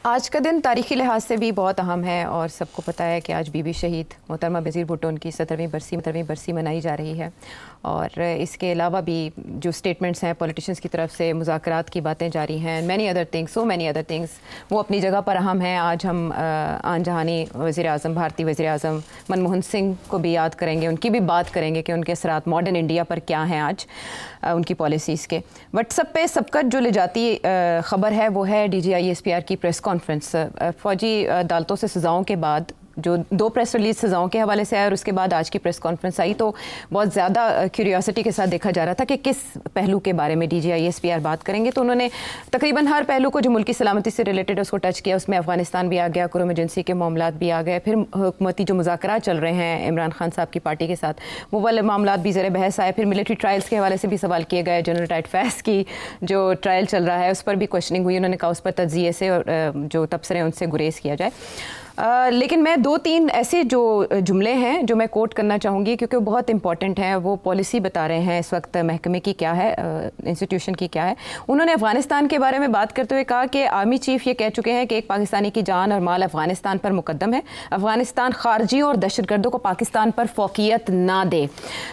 आज का दिन तारीख़ी लिहाज से भी बहुत अहम है और सबको पता है कि आज बीबी शहीद मोहतरमा बेनज़ीर भुट्टो उनकी 17वीं बरसी मनाई जा रही है। और इसके अलावा भी जो स्टेटमेंट्स हैं पॉलिटिशियंस की तरफ से, मुज़ाकरात की बातें जारी हैं, मैनी अदर थिंग्स, वो अपनी जगह पर अहम हैं। आज हम आन जहानी वज़ीर-ए-आज़म, भारतीय वज़ीर-ए-आज़म मनमोहन सिंह को भी याद करेंगे, उनकी भी बात करेंगे कि उनके असरात मॉडर्न इंडिया पर क्या हैं आज उनकी पॉलिसीज़ के। व्हाट्सएप पे सबका जो ले जाती ख़बर है वो है DGISPR की प्रेस कॉन्फ्रेंस। फ़ौजी अदालतों से सज़ाओं के बाद जो 2 प्रेस रिलीज सज़ाओं के हवाले से आए और उसके बाद आज की प्रेस कॉन्फ्रेंस आई, तो बहुत ज़्यादा क्यूरियोसिटी के साथ देखा जा रहा था कि किस पहलू के बारे में DGISPR बात करेंगे। तो उन्होंने तकरीबन हर पहलू को जो मुल्की सलामती से रिलेटेड है उसको टच किया। उसमें अफ़गानिस्तान भी आ गया, कुरम एजेंसी के मामलात भी आ गए, फिर हुकूमती जो मुज़ाकरात चल रहे हैं इमरान खान साहब की पार्टी के साथ वो वाले मामलात भी ज़र बहस आए। फिर मिलिट्री ट्रायल्स के हवाले से भी सवाल किए गए। जनरल टाइट फैज़ की जो ट्रायल चल रहा है उस पर भी क्वेश्चनिंग हुई। उन्होंने कहा उस पर तज्ज़िये से और जो तबसरे हैं उनसे गुरेज किया जाए। लेकिन मैं 2-3 ऐसे जो जुमले हैं जो मैं कोट करना चाहूँगी क्योंकि वो बहुत इंपॉर्टेंट हैं। वो पॉलिसी बता रहे हैं इस वक्त महकमे की क्या है, इंस्टीट्यूशन की क्या है। उन्होंने अफ़गानिस्तान के बारे में बात करते हुए कहा कि आर्मी चीफ ये कह चुके हैं कि एक पाकिस्तानी की जान और माल अफ़गानिस्तान पर मुकद्दम है। अफ़गानिस्तान खारजियों और दहशतगर्दों को पाकिस्तान पर फ़ौक़ियत ना दे।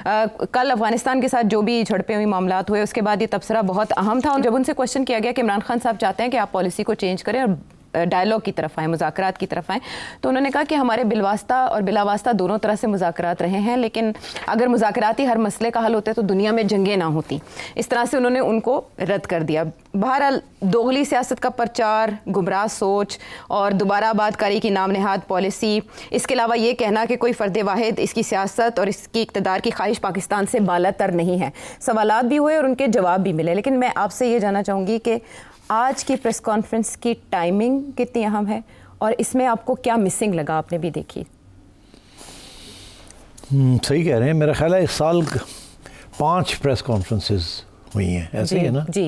कल अफ़गानिस्तान के साथ जो भी झड़पें हुई मामलात हुए उसके बाद ये तबसरा बहुत अहम था। और जब उनसे क्वेश्चन किया गया कि इमरान खान साहब चाहते हैं कि आप पॉलिसी को चेंज करें और डायलॉग की तरफ आएँ, मुज़ाकरात की तरफ आएँ, तो उन्होंने कहा कि हमारे बिलवास्ता और बिलावास्ता दोनों तरह से मुज़ाकरात रहे हैं, लेकिन अगर मुज़ाकराती हर मसले का हल होते तो दुनिया में जंगें ना होती। इस तरह से उन्होंने उनको रद्द कर दिया। बहरहाल दोगली सियासत का प्रचार, गुमराह सोच और दोबारा आबादकारी की नाम नहाद पॉलिसी, इसके अलावा ये कहना कि कोई फ़र्द वाहिद इसकी सियासत और इसकी इक़्तिदार की ख्वाहिश पाकिस्तान से बालातर नहीं है। सवालात भी हुए और उनके जवाब भी मिले। लेकिन मैं आपसे ये जानना चाहूँगी कि आज की प्रेस कॉन्फ्रेंस की टाइमिंग कितनी अहम है और इसमें आपको क्या मिसिंग लगा, आपने भी देखी? सही कह रहे हैं। मेरा ख्याल है इस साल 5 प्रेस कॉन्फ्रेंसेस हुई हैं, ऐसे ही है ना जी।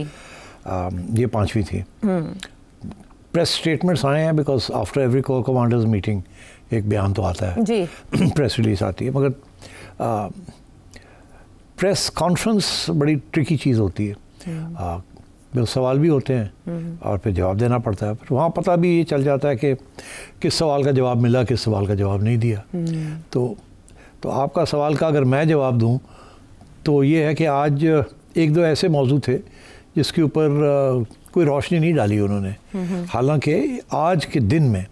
ये 5वीं थी। प्रेस स्टेटमेंट्स आए हैं because after every core commanders meeting एक बयान तो आता है जी। प्रेस रिलीज आती है, मगर प्रेस कॉन्फ्रेंस बड़ी ट्रिकी चीज़ होती है। सवाल भी होते हैं और फिर जवाब देना पड़ता है। फिर वहाँ पता भी ये चल जाता है कि किस सवाल का जवाब मिला, किस सवाल का जवाब नहीं दिया। तो आपका सवाल का अगर मैं जवाब दूँ तो ये है कि आज 1-2 ऐसे मौजू थे जिसके ऊपर कोई रोशनी नहीं डाली उन्होंने। हालांकि आज के दिन में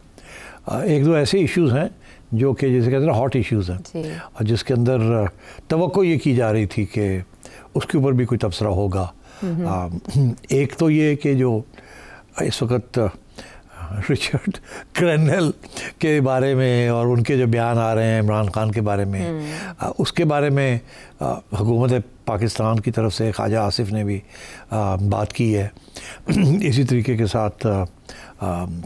1-2 ऐसे इश्यूज़ हैं जो कि जैसे कहते हैं हॉट इश्यूज़ हैं और जिसके अंदर तवक्को ये की जा रही थी कि उसके ऊपर भी कोई तबसरा होगा। एक तो ये कि जो इस वक्त रिचर्ड क्रैनल के बारे में और उनके जो बयान आ रहे हैं इमरान खान के बारे में, उसके बारे में हुकूमत पाकिस्तान की तरफ से ख्वाजा आसिफ ने भी बात की है। इसी तरीके के साथ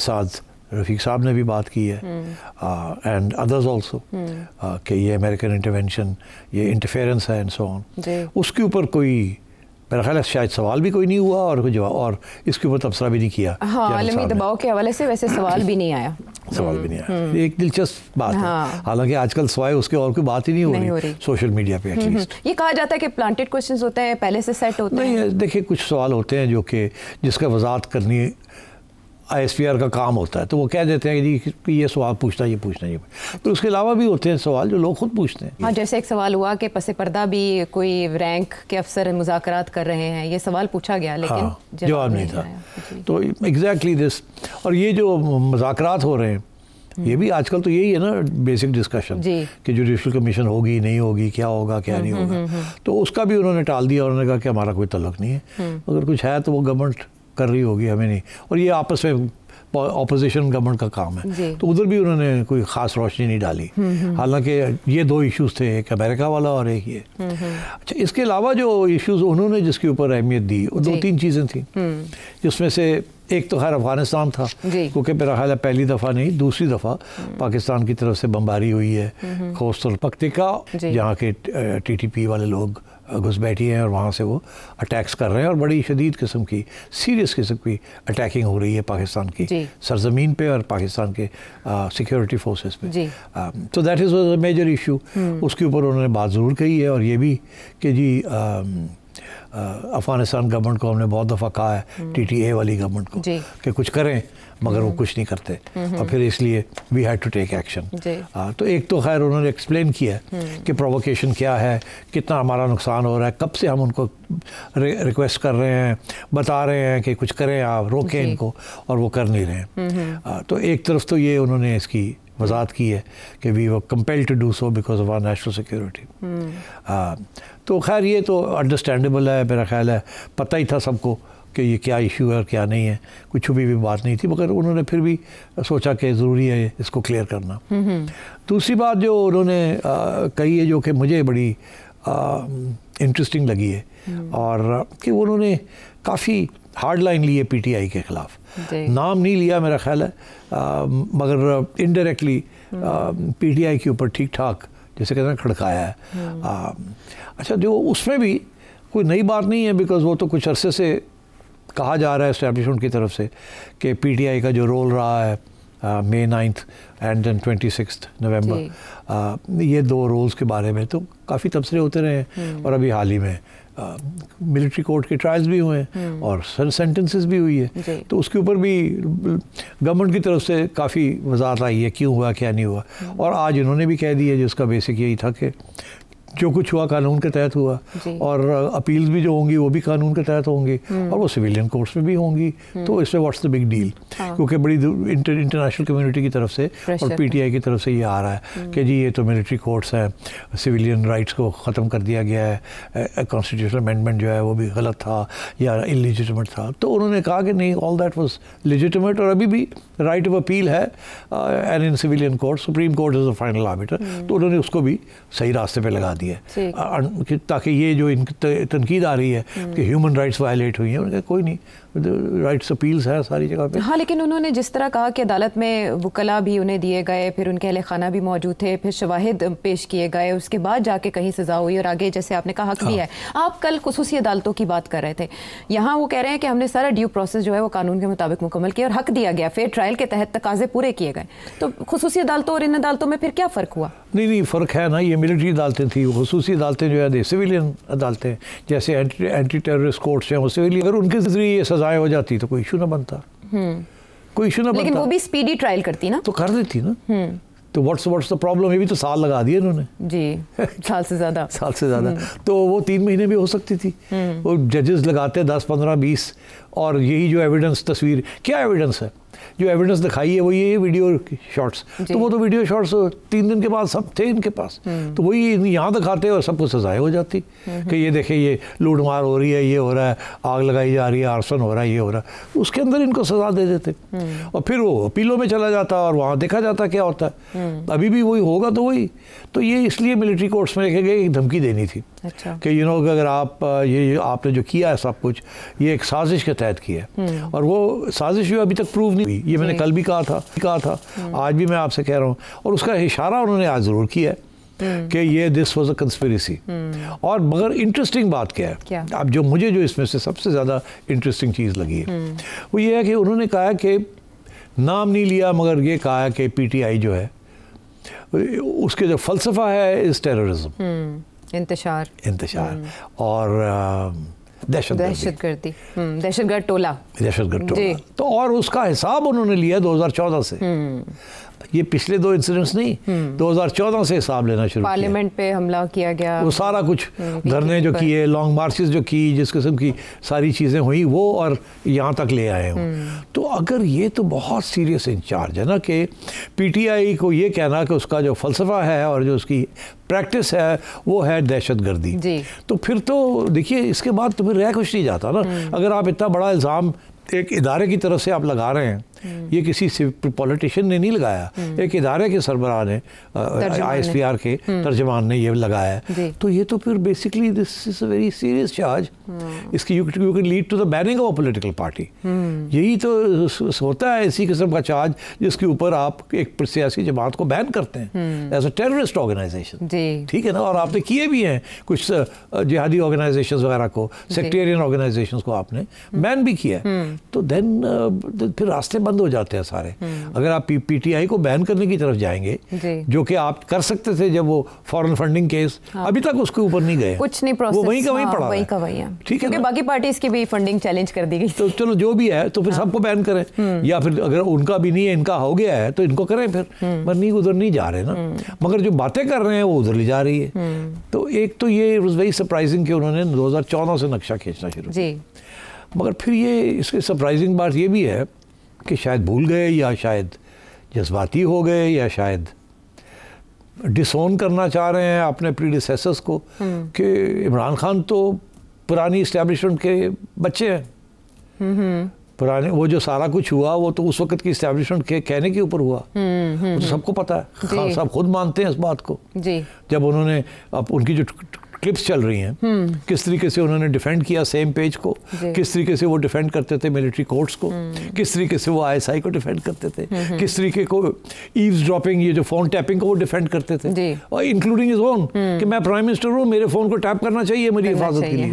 साद रफ़ीक साहब ने भी बात की है एंड अदर्स ऑल्सो कि ये अमेरिकन इंटरवेंशन, ये इंटरफेरेंस है एंड सो ऑन। उसके ऊपर कोई मेरा ख्याल है शायद सवाल भी कोई नहीं हुआ और कोई जवाब, और इसके ऊपर तबसरा भी नहीं किया। हाँ, आलमी दबाव के हवाले से वैसे सवाल भी नहीं आया। सवाल भी नहीं आया। एक दिलचस्प बात है। हालांकि आजकल सवाए उसके और कोई बात ही नहीं हो रही सोशल मीडिया पे एटलीस्ट। ये कहा जाता है कि प्लांटेड क्वेश्चंस होते हैं, पहले से सेट होते हैं। नहीं, देखिए कुछ सवाल होते हैं जो कि जिसका वजाहत करनी ISPR का काम होता है, तो वो कह देते हैं कि ये सवाल पूछना, ये पूछना, ये। तो उसके अलावा भी होते हैं सवाल जो लोग खुद पूछते हैं। हाँ, जैसे एक सवाल हुआ कि पसे पर्दा भी कोई रैंक के अफसर मुज़ाकरात कर रहे हैं, ये सवाल पूछा गया लेकिन जवाब नहीं था। तो एग्जैक्टली दिस, और ये जो मुज़ाकरात हो रहे हैं ये भी आजकल तो यही है ना बेसिक डिस्कशन कि जुडिशल कमीशन होगी नहीं होगी, क्या होगा क्या नहीं होगा। तो उसका भी उन्होंने टाल दिया। उन्होंने कहा कि हमारा कोई तल्लुक नहीं है, अगर कुछ है तो वो गवर्नमेंट कर रही होगी, हमें नहीं। और ये आपस में ऑपोजिशन गवर्नमेंट का काम है, तो उधर भी उन्होंने कोई ख़ास रोशनी नहीं डाली। हालांकि ये 2 इश्यूज़ थे, एक अमेरिका वाला और एक ये। अच्छा, इसके अलावा जो इश्यूज़ उन्होंने जिसके ऊपर अहमियत दी वो 2-3 चीज़ें थी, जिसमें से एक तो खैर अफ़गानिस्तान था, क्योंकि मेरा ख्याल है पहली दफ़ा नहीं दूसरी दफ़ा पाकिस्तान की तरफ से बमबारी हुई है कोस्टल पख्तिका, जहाँ के TTP वाले लोग घुस बैठी हैं और वहाँ से वो अटैक्स कर रहे हैं और बड़ी शदीद किस्म की, सीरियस किस्म की अटैकिंग हो रही है पाकिस्तान की सरजमीन पे और पाकिस्तान के सिक्योरिटी फोर्सेस पे। तो that is a major issue. उसके ऊपर उन्होंने बात ज़रूर कही है और ये भी कि जी अफ़गानिस्तान गवर्नमेंट को हमने बहुत दफ़ा कहा है, TTA वाली गवर्नमेंट को, कि कुछ करें मगर वो कुछ नहीं करते, और फिर इसलिए we had to take action. तो एक तो खैर उन्होंने एक्सप्लेन किया कि प्रोवोकेशन क्या है, कितना हमारा नुकसान हो रहा है, कब से हम उनको रिक्वेस्ट कर रहे हैं, बता रहे हैं कि कुछ करें, आप रोकें इनको, और वो कर नहीं रहे हैं। तो एक तरफ तो ये उन्होंने इसकी वजाहत की है कि we were compelled to do so because of our national security. तो खैर ये तो अंडरस्टैंडेबल है, मेरा ख्याल है पता ही था सबको कि ये क्या इशू है और क्या नहीं है, कोई छुपी हुई बात नहीं थी, मगर उन्होंने फिर भी सोचा कि ज़रूरी है इसको क्लियर करना। दूसरी बात जो उन्होंने कही है, जो कि मुझे बड़ी इंटरेस्टिंग लगी है, और कि उन्होंने काफ़ी हार्ड लाइन ली है पीटीआई के ख़िलाफ़। नाम नहीं लिया मेरा ख्याल है, मगर इनडायरेक्टली पीटीआई के ऊपर ठीक ठाक जैसे कहते हैं खड़काया है। अच्छा, जो उसमें भी कोई नई बात नहीं है, बिकॉज़ वो तो कुछ अरसे से कहा जा रहा है एस्टैब्लिशमेंट की तरफ से कि पीटीआई का जो रोल रहा है May 9th एंड देन 26 नवंबर, ये दो रोल्स के बारे में तो काफ़ी तबसरे होते रहे हैं, और अभी हाल ही में मिलिट्री कोर्ट के ट्रायल्स भी हुए हैं और सेंटेंसेस भी हुई है, तो उसके ऊपर भी गवर्नमेंट की तरफ से काफ़ी वजाहत आई है क्यों हुआ क्या नहीं हुआ। और आज इन्होंने भी कह दिया, जिसका बेसिक यही था कि जो कुछ हुआ कानून के तहत हुआ, और अपील्स भी जो होंगी वो भी कानून के तहत होंगी, और वो सिविलियन कोर्ट्स में भी होंगी। तो इसमें व्हाट्स द बिग डील, क्योंकि बड़ी इंटरनेशनल कम्युनिटी की तरफ से और पीटीआई की तरफ से ये आ रहा है कि जी ये तो मिलिट्री कोर्ट्स हैं, सिविलियन राइट्स को ख़त्म कर दिया गया है, कॉन्स्टिट्यूशनल अमेंडमेंट जो है वो भी गलत था या इलीजिटिमेट था। तो उन्होंने कहा कि नहीं, ऑल दैट वाज लेजिटिमेट, और अभी भी राइट ऑफ अपील है and in civilian court, supreme court is the final arbiter. तो उन्होंने उसको भी सही रास्ते पे लगा दिया, ताकि ये जो तनकीद आ रही है कि ह्यूमन राइट्स वायलेट हुई हैं, उनके कोई नहीं, राइट्स अपील्स है सारी जगह पे। हाँ, लेकिन उन्होंने जिस तरह कहा कि अदालत में वकला भी उन्हें दिए गए, फिर उनके अहले खाना भी मौजूद थे, फिर शवाहिद पेश किए गए, उसके बाद जाके कहीं सज़ा हुई, और आगे जैसे आपने कहा हक भी है। आप कल खुसूसी अदालतों की बात कर रहे थे, यहाँ वो कह रहे हैं कि हमने सारा ड्यू प्रोसेस जो है वो कानून के मुताबिक मुकम्मल किया और हक दिया गया, फेयर ट्रायल के तहत तकाजे पूरे किए गए। तो खुसूसी अदालतों और इन अदालतों में फिर क्या फ़र्क हुआ? नहीं, फ़र्क है ना, ये मिलिट्री अदालतें थी, खुसूसी अदालतें जो है सिविलियन अदालतें, जैसे एंटी टेररिस्ट कोर्ट्स हैं वो सिविलियन, अगर उनके जरिए ये सज़ाएँ हो जाती तो कोई इशू ना बनता, कोई इशू ना बनता। लेकिन वो भी स्पीडी ट्रायल करती ना, तो कर देती ना। तो व्हाट्स द प्रॉब्लम, ये भी तो साल लगा दिए इन्होंने जी, साल से ज़्यादा साल से ज़्यादा। तो वो 3 महीने भी हो सकती थी, वो जजेस लगाते 10, 15, 20, और यही जो एविडेंस, तस्वीर, क्या एविडेंस है, जो एविडेंस दिखाई है वो ये वीडियो शॉट्स, तो वो तो वीडियो शॉट्स 3 दिन के बाद सब थे इनके पास, तो वही यहाँ दिखाते और सबको सजाएं हो जाती कि ये देखें ये लूट मार हो रही है, ये हो रहा है, आग लगाई जा रही है, आर्सन हो रहा है, ये हो रहा है, उसके अंदर इनको सजा दे देते, और फिर वो अपीलों में चला जाता और वहाँ देखा जाता क्या होता है। अभी भी वही होगा, तो वही तो ये इसलिए मिलिट्री कोर्ट्स में लिखे गए एक धमकी देनी थी कि अगर आप ये आपने जो किया है सब कुछ, ये एक साजिश के तहत किया है, और वो साजिश जो अभी तक प्रूव नहीं हुई, ये मैंने कल भी कहा था, आज भी मैं आपसे कह रहा हूँ, और उसका इशारा उन्होंने आज ज़रूर किया है कि ये दिस वाज अ कंस्पिरेसी। और मगर इंटरेस्टिंग बात क्या है, अब जो मुझे जो इसमें से सबसे ज़्यादा इंटरेस्टिंग चीज़ लगी है वो ये है कि उन्होंने कहा कि नाम नहीं लिया, मगर ये कहा है कि पीटीआई जो है उसके जो फ़लसफ़ा है इस टेररिज्म, इंतशार और दहशतगर्द टोला। तो और उसका हिसाब उन्होंने लिया 2014 से, ये पिछले 2 इंसिडेंट्स नहीं, 2014 से हिसाब लेना शुरू किया। पार्लियामेंट पे हमला किया गया, वो सारा कुछ धरने जो किए, लॉन्ग मार्चेस जो की, जिस किस्म की सारी चीज़ें हुई वो, और यहाँ तक ले आए हूँ। तो अगर ये तो बहुत सीरियस इंचार्ज है ना कि पीटीआई को ये कहना कि उसका जो फ़लसफ़ा है और जो उसकी प्रैक्टिस है वो है दहशतगर्दी, तो फिर तो देखिए इसके बाद तो फिर रह कुछ नहीं जाता ना। अगर आप इतना बड़ा इल्ज़ाम एक इदारे की तरफ से आप लगा रहे हैं, ये किसी पॉलिटिशियन ने नहीं लगाया, एक इदारे के सरबराह ने, ISPR के तर्जमान ने ये लगाया है, तो ये तो फिर basically this is a very serious charge. इसकी you can lead to the banning of a political party, यही तो होता है इसी किस्म का चार्ज जिसके ऊपर आप एक सियासी जमात को बैन करते हैं एज अ टेररिस्ट ऑर्गेनाइजेशन, ठीक है ना। और आपने किए भी हैं कुछ जिहादी ऑर्गेनाइजेशंस वगैरह को, सेक्टेरियन ऑर्गेनाइजेशंस को आपने बैन भी किया, तो देन फिर रास्ते बंद हो जाते हैं सारे। अगर आप पीटीआई को बैन करने की तरफ जाएंगे, जो कि आप कर सकते थे जब वो फॉरेन फंडिंग केस, अभी तक उसके ऊपर नहीं गए, कुछ नहीं, प्रोसेस वो वहीं का वहीं पड़ा है, ठीक है, बाकी पार्टीज की भी फंडिंग चैलेंज कर दी गई। तो चलो जो भी है, तो फिर सबको बैन करें, या फिर अगर उनका भी नहीं है, इनका हो गया है, तो इनको करें फिर, मगर नहीं, उधर नहीं जा रहे ना। मगर जो बातें कर रहे हैं वो उधर ले जा रही है। तो एक तो ये वाज वेरी सरप्राइजिंग कि उन्होंने 2014 से नक्शा खींचना शुरू किया। मगर फिर ये इसकी सरप्राइजिंग बात ये भी है कि शायद भूल गए, या शायद जज्बाती हो गए, या शायद डिसोन करना चाह रहे हैं अपने प्रीडिसेसर्स को कि इमरान खान तो पुरानी इस्टेब्लिशमेंट के बच्चे हैं। पुराने वो जो सारा कुछ हुआ वो तो उस वक्त की इस्टेब्लिशमेंट के कहने के ऊपर हुआ। वो तो सबको पता है, खान साहब खुद मानते हैं इस बात को। जब उन्होंने अब उनकी जो क्लिप्स चल रही हैं, किस तरीके से उन्होंने डिफेंड किया सेम पेज को, किस तरीके से वो डिफेंड करते थे मिलिट्री कोर्ट्स को, किस तरीके से वो आईएसआई को डिफेंड करते थे, किस तरीके को ईव्स ड्रॉपिंग, ये जो फोन टैपिंग को वो डिफेंड करते थे, और इंक्लूडिंग हिज ओन कि मैं प्राइम मिनिस्टर हूँ, मेरे फोन को टैप करना चाहिए मेरी हिफाजत के लिए,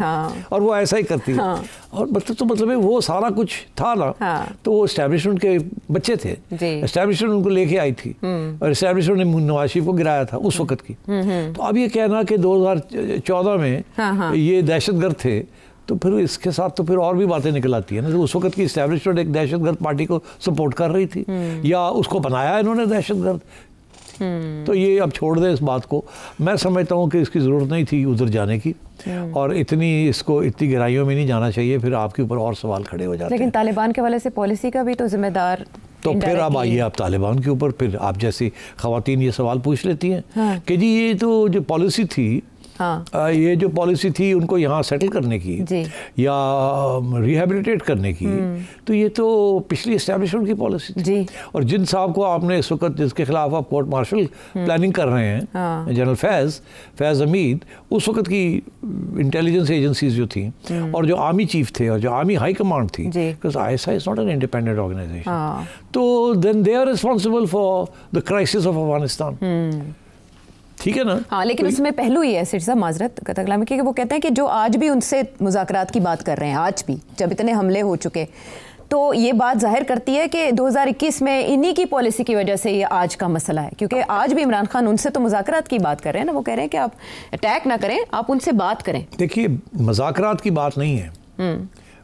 और वो ऐसा ही करती है। और मतलब वो सारा कुछ था ना, तो वो एस्टैब्लिशमेंट के बच्चे थे, एस्टैब्लिशमेंट उनको लेके आई थी, और एस्टैब्लिशमेंट ने नवाज शरीफ को गिराया था उस वक्त की। तो अब ये कहना कि 2014 में ये दहशतगर्द थे, तो फिर इसके साथ तो फिर और भी बातें निकल आती है ना। तो उस वक्त की एस्टैब्लिशमेंट एक दहशतगर्द पार्टी को सपोर्ट कर रही थी, या उसको बनाया इन्होंने दहशतगर्द। तो ये अब छोड़ दें इस बात को। मैं समझता हूँ कि इसकी ज़रूरत नहीं थी उधर जाने की, और इतनी गहराइयों में नहीं जाना चाहिए, फिर आपके ऊपर और सवाल खड़े हो जाते हैं। लेकिन तालिबान के हवाले से पॉलिसी का भी तो जिम्मेदार, तो फिर अब आइए आप तालिबान के ऊपर, फिर आप जैसी ख़वातीन ये सवाल पूछ लेती हैं कि जी ये तो जो पॉलिसी थी, ये जो पॉलिसी थी उनको यहाँ सेटल करने की या रिहेबिलिटेट करने की, तो ये तो पिछली एस्टैब्लिशमेंट की पॉलिसी थी। और जिन साहब को आपने इस वक्त जिसके खिलाफ आप कोर्ट मार्शल प्लानिंग कर रहे हैं, जनरल फैज़ हमीद, उस वक्त की इंटेलिजेंस एजेंसीज जो थी, और जो आर्मी चीफ थे, और जो आर्मी हाई कमांड थी, because ISI is not an independent organisation, तो then they are responsible for the crisis of Afghanistan. ठीक है ना। हाँ, लेकिन उसमें पहलू ही है सिर्फ माजरत कतगलामी की, वो कहते हैं कि जो आज भी उनसे मुज़ाकरात की बात कर रहे हैं, आज भी जब इतने हमले हो चुके, तो ये बात जाहिर करती है कि 2021 में इन्हीं की पॉलिसी की वजह से ये आज का मसला है, क्योंकि आज भी इमरान खान उनसे तो मुज़ाकरात की बात कर रहे हैं ना। वो कह रहे हैं कि आप अटैक ना करें, आप उनसे बात करें। देखिए, मुज़ाकरात की बात नहीं है,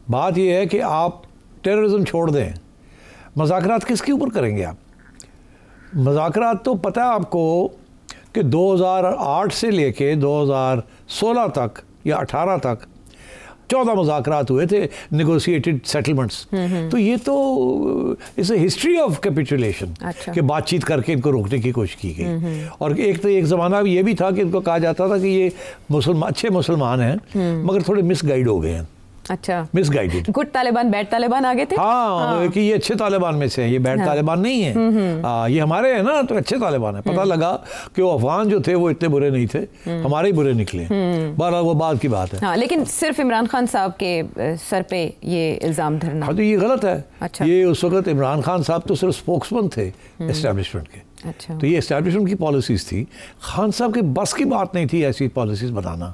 बात ये है कि आप टेररिज्म छोड़ दें। मुज़ाकरात किसके ऊपर करेंगे आप? मुज़ाकरात तो पता है आपको कि 2008 से लेके 2016 तक या 18 तक 14 मुज़ाकरात हुए थे, नेगोशिएटेड सेटलमेंट्स। तो ये तो it's a history of capitulation, कि बातचीत करके इनको रोकने की कोशिश की गई। और एक ज़माना ये भी था कि इनको कहा जाता था कि ये अच्छे मुसलमान हैं, मगर थोड़े मिसगाइड हो गए हैं। अच्छा, misguided. Good Taliban, bad Taliban आगे थे। हाँ, कि ये अच्छे तालिबान में से हैं, ये बैड तालिबान नहीं है। ये हमारे हैं ना, तो अच्छे तालिबान है। पता लगा कि वो अफगान जो थे वो इतने बुरे नहीं थे, हमारे ही बुरे निकले। बहरहाल वो बात की बात है। हाँ, लेकिन सिर्फ इमरान खान साहब के सर पे ये इल्ज़ाम धरना, हाँ, तो ये गलत है। अच्छा। ये उस वक्त इमरान खान साहब तो सिर्फ स्पोक्समैन थे एस्टैब्लिशमेंट के। अच्छा। तो ये एस्टैब्लिशमेंट की पॉलिसीज़ थी, खान साहब के बस की बात नहीं थी ऐसी पॉलिसीज़ बनाना।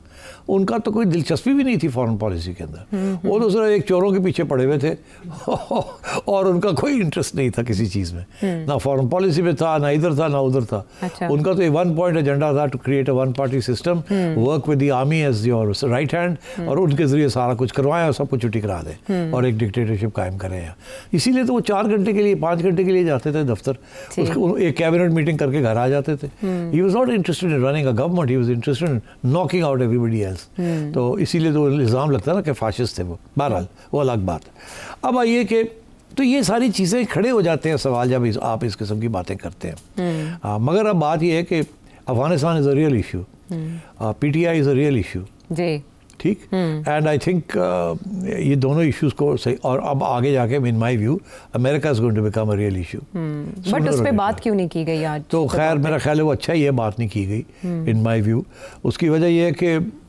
उनका तो कोई दिलचस्पी भी नहीं थी फॉरेन पॉलिसी के अंदर। वो तो सिर्फ एक चोरों के पीछे पड़े हुए थे और उनका कोई इंटरेस्ट नहीं था किसी चीज़ में, ना फॉरेन पॉलिसी में था, ना इधर था, ना उधर था। अच्छा। उनका तो 1 पॉइंट एजेंडा था, to create a 1 party system, work with the army as your right hand, और उनके जरिए सारा कुछ करवाएं और सब कुछ छुट्टी करा दें और एक डिक्टेटरशिप कायम करें। इसीलिए तो वो 4 घंटे के लिए 5 घंटे के लिए जाते थे दफ्तर, एक कैबिनेट मीटिंग करके घर आ जाते थे। He was not interested in running a government, he was interested in knocking out everybody else. तो इसीलिए तो इल्ज़ाम लगता है ना कि फाशिस्ट थे वो। बहरहाल वो अलग बात। अब आइए कि तो ये सारी चीज़ें खड़े हो जाते हैं सवाल जब आप इस किस्म की बातें करते हैं। मगर अब बात ये है कि Afghanistan is a real issue, PTI is a real issue जी, ठीक। एंड आई थिंक ये दोनों इश्यूज को सही, और अब आगे जाके in my view America is going to become a real issue. But उस पे बात क्यों नहीं की गई आज? तो खैर मेरा ख्याल है वो अच्छा ही है, बात नहीं की गई इन माय व्यू। उसकी वजह ये है कि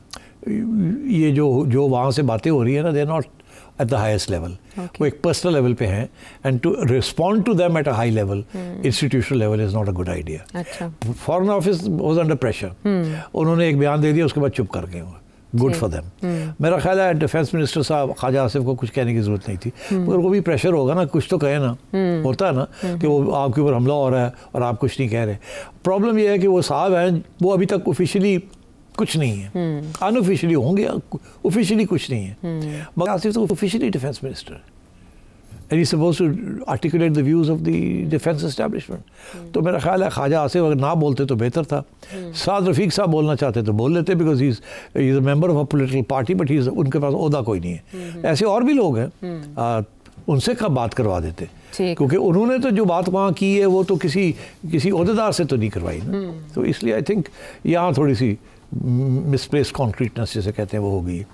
ये जो वहाँ से बातें हो रही है ना, they are not at the highest level, वो एक पर्सनल लेवल पे हैं, and to respond to them at a high level, institutional level is not a good idea. Foreign office was under pressure, उन्होंने एक बयान दे दिया, उसके बाद चुप कर गए वो, गुड फॉर देम। मेरा ख्याल है डिफेंस मिनिस्टर साहब ख्वाजा आसिफ को कुछ कहने की ज़रूरत नहीं थी, मगर वो भी प्रेशर होगा ना, कुछ तो कहे ना, होता है ना कि वो आपके ऊपर हमला हो रहा है और आप कुछ नहीं कह रहे। प्रॉब्लम ये है कि वो साहब हैं, वो अभी तक ऑफिशियली कुछ नहीं है, अनऑफिशियली होंगे, ऑफिशियली कुछ नहीं है। मगर आसिफ तो ऑफिशियली डिफेंस मिनिस्टर है, and he's supposed to articulate the views of the defense establishment. तो मेरा ख्याल है ख्वाजा आसिफ अगर ना बोलते तो बेहतर था। साद रफ़ीक साहब बोलना चाहते तो बोल लेते, because he is a member of a political party, but he उनके पास ओहदा कोई नहीं है। ऐसे और भी लोग हैं, उनसे कब बात करवा देते, क्योंकि उन्होंने तो जो बात वहाँ की है वो तो किसी ओहदेदार से तो नहीं करवाई ना। तो इसलिए आई थिंक यहाँ थोड़ी सी मिसप्लेस कॉन्क्रीटनेस जिसे कहते हैं वो हो गई।